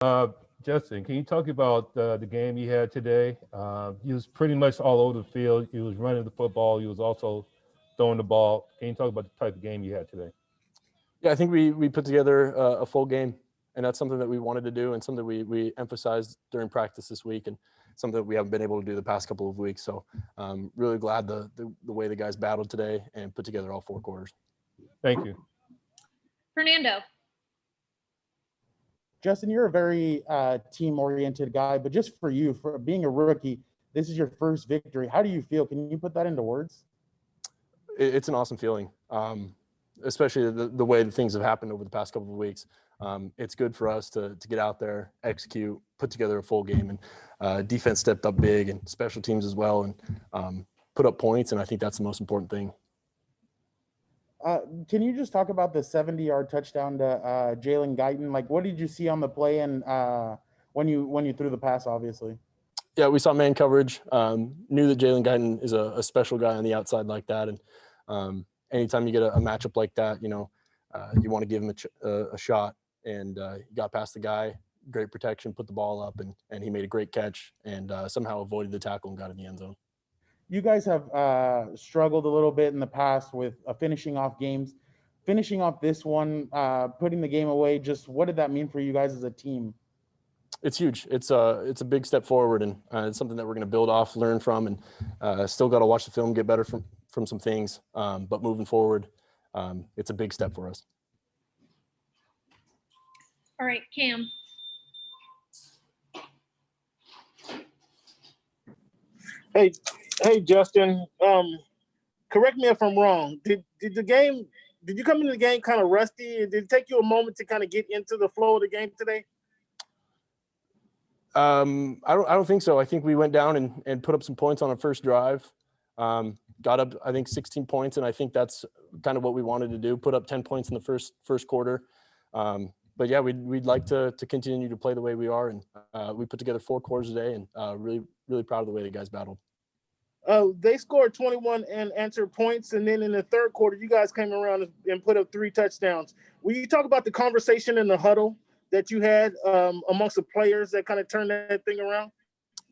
Uh, Justin, can you talk about the game you had today? You was pretty much all over the field. You was running the football. You was also throwing the ball. Can you talk about the type of game you had today? Yeah, I think we put together a full game, and that's something that we wanted to do, and something we emphasized during practice this week, and something that we haven't been able to do the past couple of weeks. So, really glad the way the guys battled today and put together all four quarters. Thank you. Fernando. Justin, you're a very team-oriented guy, but just for you, for being a rookie, this is your first victory. How do you feel? Can you put that into words? It's an awesome feeling, especially the way that things have happened over the past couple of weeks. It's good for us to get out there, execute, put together a full game, and defense stepped up big, and special teams as well, and put up points, and I think that's the most important thing. Can you just talk about the 70-yard touchdown to Jalen Guyton? Like, what did you see on the play, and when you threw the pass, obviously? Yeah, we saw man coverage. Knew that Jalen Guyton is a special guy on the outside like that, and anytime you get a matchup like that, you want to give him a shot. And he got past the guy, great protection, put the ball up, and he made a great catch, and somehow avoided the tackle and got in the end zone. You guys have struggled a little bit in the past with finishing off games. Finishing off this one, putting the game away, just what did that mean for you guys as a team? It's huge. It's a big step forward, and it's something that we're going to build off, learn from, and still got to watch the film, get better from some things. But moving forward, it's a big step for us. All right, Cam. Hey, Justin. Correct me if I'm wrong. Did you come into the game kind of rusty? Did it take you a moment to kind of get into the flow of the game today? I don't think so. I think we went down and put up some points on our first drive. Got up, I think, 16 points, and I think that's kind of what we wanted to do. Put up 10 points in the first quarter. But yeah, we'd like to continue to play the way we are, and we put together 4 quarters today, and really proud of the way the guys battled. They scored 21 and answered points, and then in the third quarter, you guys came around and put up 3 touchdowns. Will you talk about the conversation in the huddle that you had amongst the players that kind of turned that thing around?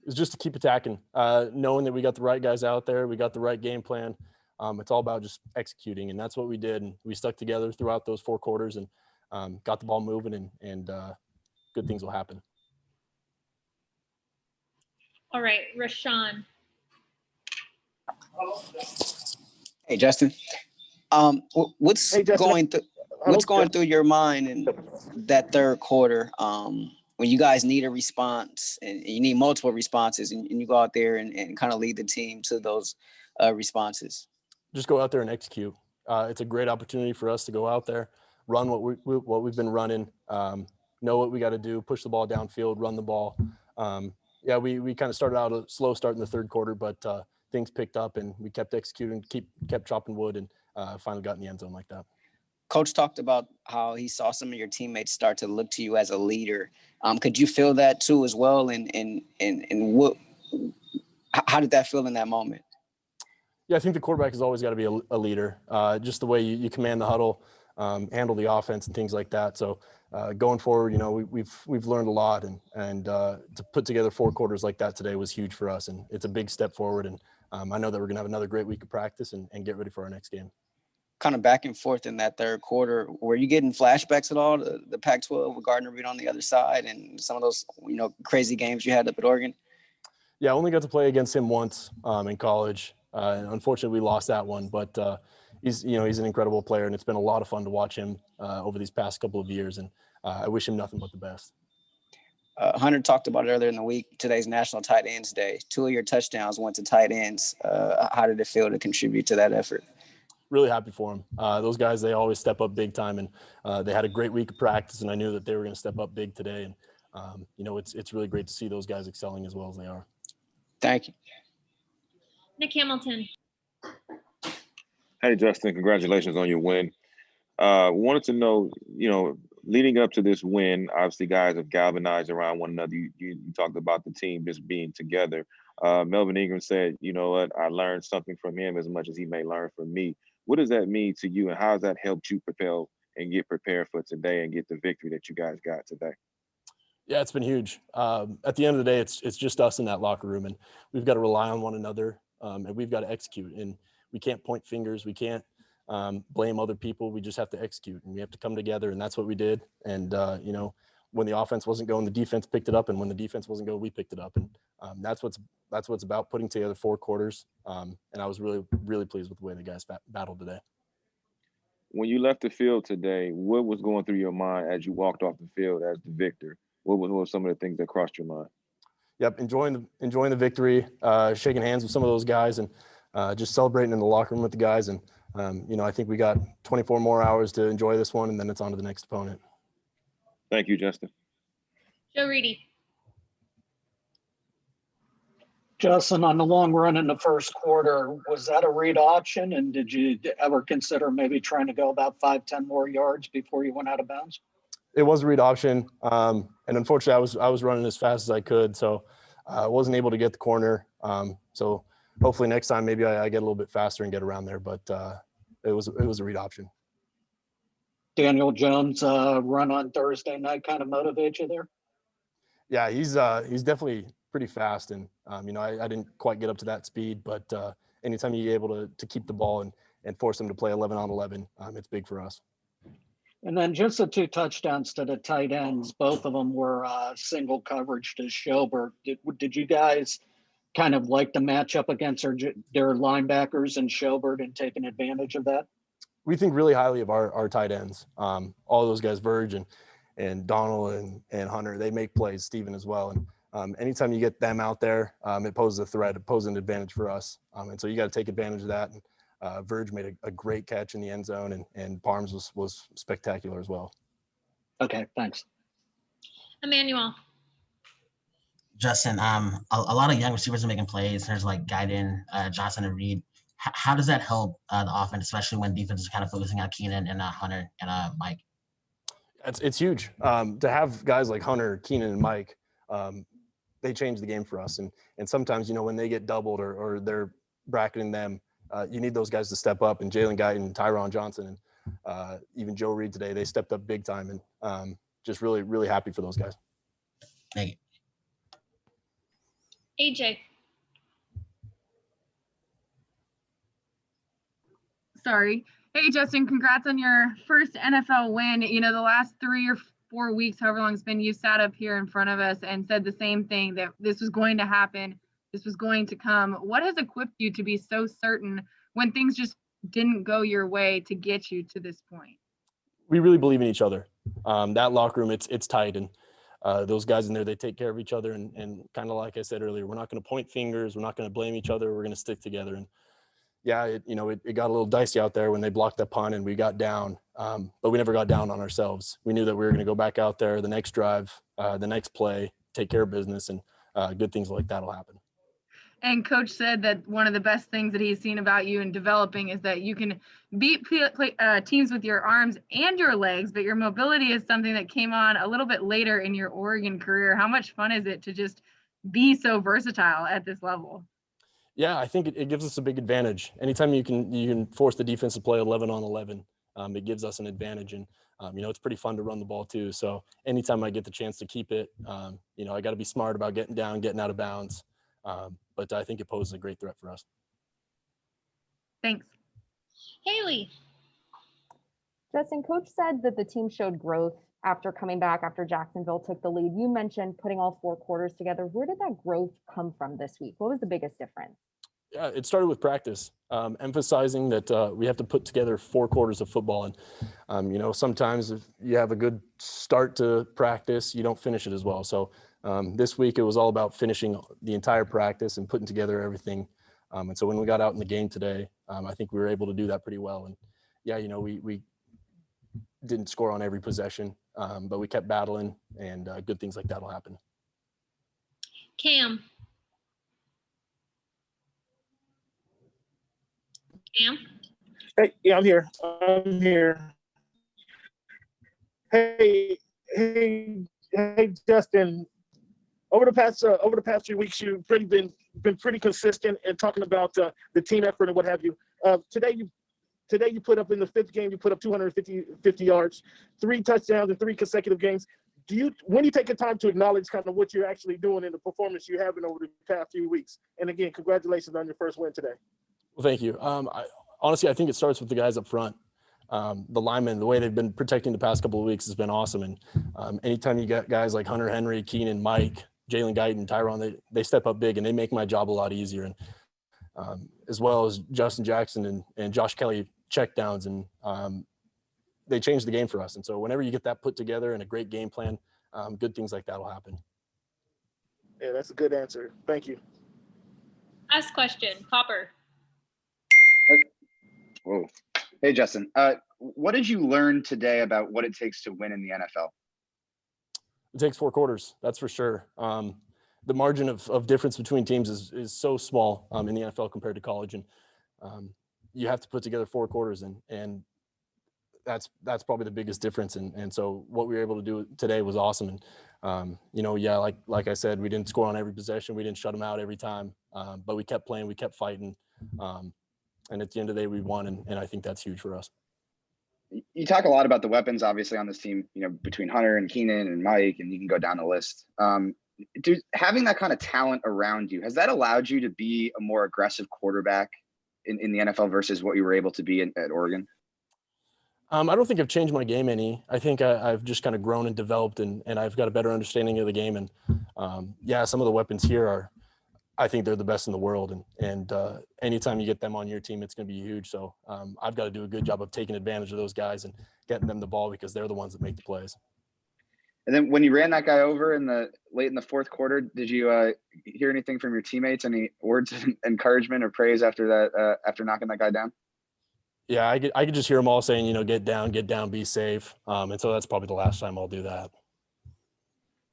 It's just to keep attacking, knowing that we got the right guys out there, we got the right game plan. It's all about just executing, and that's what we did. And we stuck together throughout those 4 quarters and got the ball moving, and good things will happen. All right, Rashawn. Hey, Justin. What's going through your mind in that third quarter when you guys need a response and you need multiple responses, and you go out there and kind of lead the team to those responses? Just go out there and execute. It's a great opportunity for us to go out there, run what we've been running, know what we got to do, push the ball downfield, run the ball. We kind of started out a slow start in the third quarter, but things picked up and we kept executing, kept chopping wood, and finally got in the end zone like that. Coach talked about how he saw some of your teammates start to look to you as a leader. Could you feel that too as well? And how did that feel in that moment? Yeah, I think the quarterback has always got to be a leader. Just the way you command the huddle, handle the offense and things like that. So going forward, we've learned a lot, and to put together 4 quarters like that today was huge for us, and it's a big step forward. And I know that we're gonna have another great week of practice and get ready for our next game. Kind of back and forth in that third quarter, were you getting flashbacks at all to the Pac-12 with Gardner Reed on the other side and some of those crazy games you had up at Oregon? Yeah, I only got to play against him once in college. Unfortunately, we lost that one, but he's an incredible player, and it's been a lot of fun to watch him over these past couple of years, and I wish him nothing but the best. Hunter talked about it earlier in the week. Today's National Tight Ends Day. 2 of your touchdowns went to tight ends. How did it feel to contribute to that effort? Really happy for him. Those guys, they always step up big time, and they had a great week of practice, and I knew that they were going to step up big today. And it's really great to see those guys excelling as well as they are. Thank you. Nick Hamilton. Hey, Justin, congratulations on your win. Wanted to know, leading up to this win, obviously guys have galvanized around one another. You talked about the team just being together. Melvin Ingram said, you know what, I learned something from him as much as he may learn from me. What does that mean to you, and how has that helped you propel and get prepared for today and get the victory that you guys got today? Yeah, it's been huge. At the end of the day, it's just us in that locker room, and we've got to rely on one another, and we've got to execute. And we can't point fingers. We can't blame other people. We just have to execute, and we have to come together, and that's what we did. And when the offense wasn't going, the defense picked it up, and when the defense wasn't going, we picked it up. And that's what's about, putting together 4 quarters. And I was really, really pleased with the way the guys battled today. When you left the field today, what was going through your mind as you walked off the field as the victor? What were some of the things that crossed your mind? Yep, enjoying the victory, shaking hands with some of those guys, and just celebrating in the locker room with the guys. And I think we got 24 more hours to enjoy this one, and then it's on to the next opponent. Thank you, Justin. Joe Reedy. Justin, on the long run in the first quarter, was that a read option? And did you ever consider maybe trying to go about 5-10 more yards before you went out of bounds? It was a read option. And unfortunately I was running as fast as I could. So I wasn't able to get the corner. So hopefully next time, maybe I get a little bit faster and get around there, but it was a read option. Daniel Jones run on Thursday night kind of motivate you there? Yeah, he's definitely pretty fast. And, I didn't quite get up to that speed, but anytime you're able to keep the ball and force them to play 11 on 11, it's big for us. And then just the 2 touchdowns to the tight ends, both of them were single coverage to Hebert. Did you guys kind of like the matchup against their linebackers and Hebert and taking advantage of that? We think really highly of our tight ends. All those guys, Verge and Donald and Hunter, they make plays, Steven as well. And anytime you get them out there, it poses a threat, it poses an advantage for us. And so you got to take advantage of that. And Verge made a great catch in the end zone, and Parms was spectacular as well. Okay, thanks. Emmanuel. Justin, a lot of young receivers are making plays. There's like Guyton, Johnson, and Reed. How does that help the offense, especially when defense is kind of focusing on Keenan and Hunter and Mike? It's huge to have guys like Hunter, Keenan, and Mike. They change the game for us, and sometimes when they get doubled or they're bracketing them, you need those guys to step up. And Jalen Guyton, Tyron Johnson, and even Joe Reed today, they stepped up big time, and just really, really happy for those guys. Thank you. AJ. Sorry. Hey, Justin, congrats on your first NFL win. The last 3 or 4 weeks, however long it's been, you sat up here in front of us and said the same thing, that this was going to happen. This was going to come. What has equipped you to be so certain when things just didn't go your way to get you to this point? We really believe in each other. That locker room, it's tight, and those guys in there, they take care of each other. And kind of like I said earlier, we're not going to point fingers. We're not going to blame each other. We're going to stick together. And yeah, it got a little dicey out there when they blocked that punt and we got down, but we never got down on ourselves. We knew that we were going to go back out there the next drive, the next play, take care of business, and good things like that will happen. And Coach said that one of the best things that he's seen about you in developing is that you can beat teams with your arms and your legs, but your mobility is something that came on a little bit later in your Oregon career. How much fun is it to just be so versatile at this level? Yeah, I think it gives us a big advantage. Anytime you can force the defense to play 11 on 11, it gives us an advantage. And, it's pretty fun to run the ball too. So anytime I get the chance to keep it, I got to be smart about getting down, getting out of bounds. But I think it poses a great threat for us. Thanks. Haley. Justin, Coach said that the team showed growth after coming back after Jacksonville took the lead. You mentioned putting all 4 quarters together. Where did that growth come from this week? What was the biggest difference? Yeah, it started with practice, emphasizing that we have to put together 4 quarters of football. And, sometimes if you have a good start to practice, you don't finish it as well. So this week it was all about finishing the entire practice and putting together everything. And so when we got out in the game today, I think we were able to do that pretty well. And yeah, we didn't score on every possession, but we kept battling, and good things like that will happen. Cam. Cam? Hey, yeah, I'm here. Hey, Justin. Over the past few weeks, you've been pretty consistent in talking about the team effort and what have you. Today you put up in the 5th game, you put up 250 yards, 3 touchdowns in 3 consecutive games. when you take the time to acknowledge kind of what you're actually doing in the performance you're having over the past few weeks? And again, congratulations on your first win today. Well, thank you. Honestly, I think it starts with the guys up front. The linemen, the way they've been protecting the past couple of weeks has been awesome. And anytime you get guys like Hunter Henry, Keenan, Mike, Jalen Guyton, Tyron, they step up big and they make my job a lot easier. And as well as Justin Jackson and Josh Kelly check downs, and they change the game for us. And so whenever you get that put together and a great game plan, good things like that will happen. Yeah, that's a good answer. Thank you. Last question, Popper. Whoa. Hey, Justin. What did you learn today about what it takes to win in the NFL? It takes 4 quarters, that's for sure. The margin of difference between teams is so small in the NFL compared to college, and you have to put together 4 quarters, and that's probably the biggest difference. And so what we were able to do today was awesome. And like I said, we didn't score on every possession, we didn't shut them out every time, but we kept playing, we kept fighting, and at the end of the day, we won, and I think that's huge for us. You talk a lot about the weapons, obviously, on this team, between Hunter and Keenan and Mike, and you can go down the list. Having that kind of talent around you, has that allowed you to be a more aggressive quarterback in the NFL versus what you were able to be at Oregon? I don't think I've changed my game any. I think I've just kind of grown and developed, and I've got a better understanding of the game. And some of the weapons here I think they're the best in the world. And anytime you get them on your team, it's going to be huge. So I've got to do a good job of taking advantage of those guys and getting them the ball, because they're the ones that make the plays. And then when you ran that guy over late in the fourth quarter, did you hear anything from your teammates? Any words of encouragement or praise after knocking that guy down? Yeah, I could just hear them all saying, get down, be safe. And so that's probably the last time I'll do that.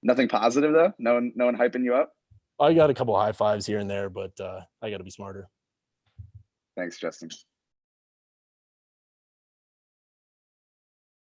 Nothing positive though? No one hyping you up? I got a couple high fives here and there, but I got to be smarter. Thanks, Justin.